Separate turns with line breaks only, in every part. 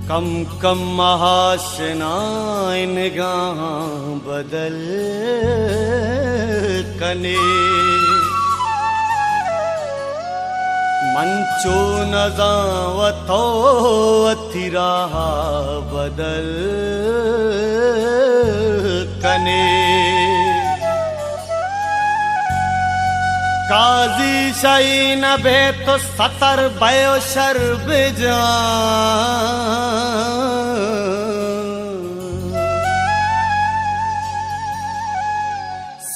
कम कम महाशनाइन गाह बदल कने मंचो नजावतो अथिरा बदल कने काजी शाही न बे तो सतर भयो शर्ब जा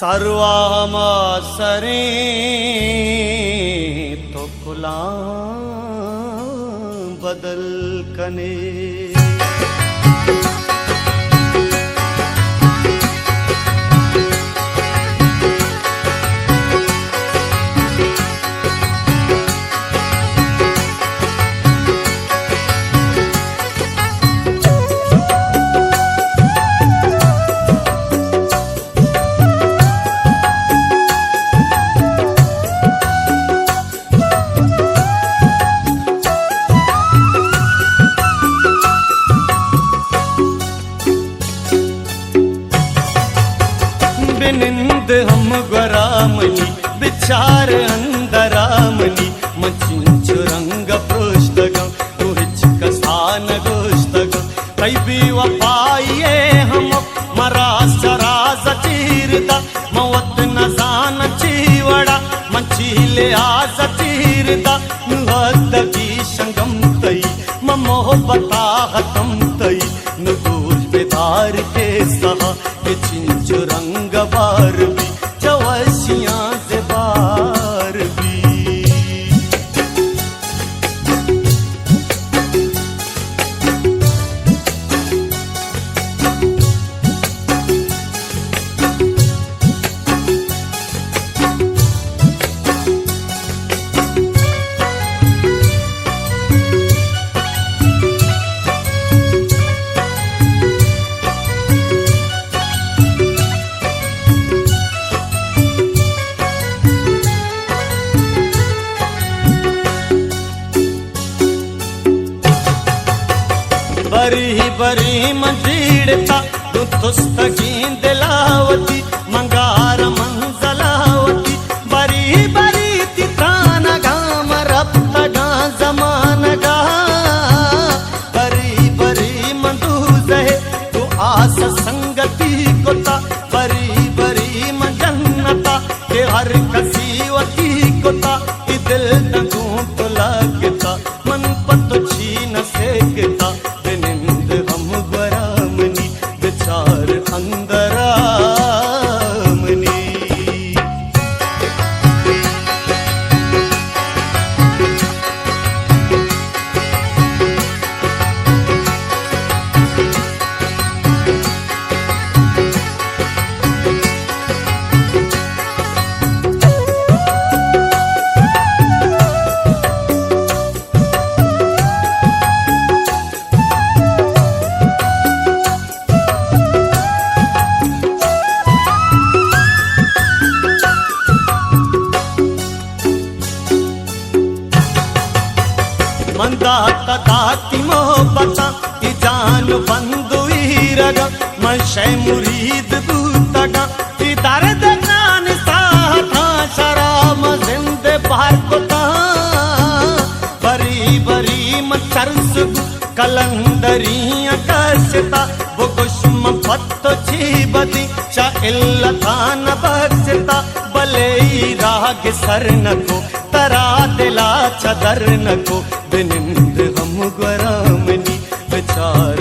सर्वामा सरे तो खुला बदल कने निंद हम गरामनी विचार अंदरामनी मचिंचु रंग पृष्ठगम तुहिच कसान गोष्ठगम कई भी वफाइये हम मरा सराज चीरदा मवत नजान चीवड़ा मंचीले आज चीरदा नुहदगी शंगम तई मोहब्बता हतम तई नुदूर बेदार के सहा के चिंचु रंग बार भी चवसियां से बार भी बरी बरी मंजीड़ता तू तुस्तगी दिलावती मंगार मंजलावती बरी बरी तित्रान गाम रब्तगा जमान गा बरी बरी मंदूज है तू आस संगति कोता बरी बरी मंजन्नता के हर कसीवती कोता दिल दगू तो लगता मन पत छीन सेकता अंदरामनी मंदाता दाती मोहब्बता की जान बंधु वीरगा मैं मुरीद बूतगा की दर्द नान साथा शराम जिंदे बाहर कोता बरी बरी मचरस कलंदरिया कसता वो गुश्म पत्तो छी बदी चा इल्लता न बरसता भले राग सर न को तरा दिला चदर न को बिनिंद हम गरामनी विचार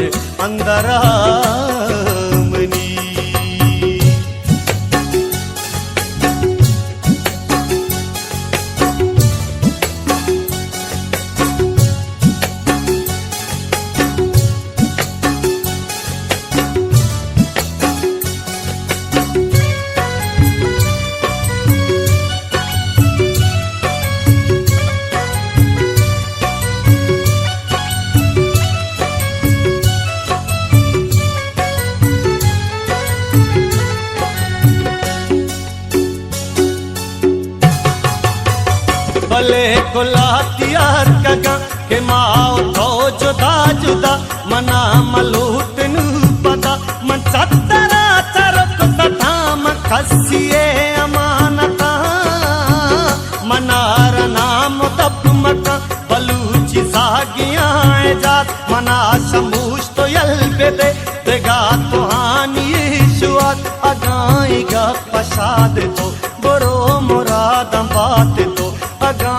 अंदरामनी भले गुला तियार कगा के माओ तो जुदा जुदा मना मलूत नु पता मन सतरा चरक सथाम खसिए अमानता मनार नाम दब मका बलूची सागियां जात मना शमूश तो यल बेदे देगा तो हानी शुआत अगाई गा पशाद तो बरो मुराद बात तो अगा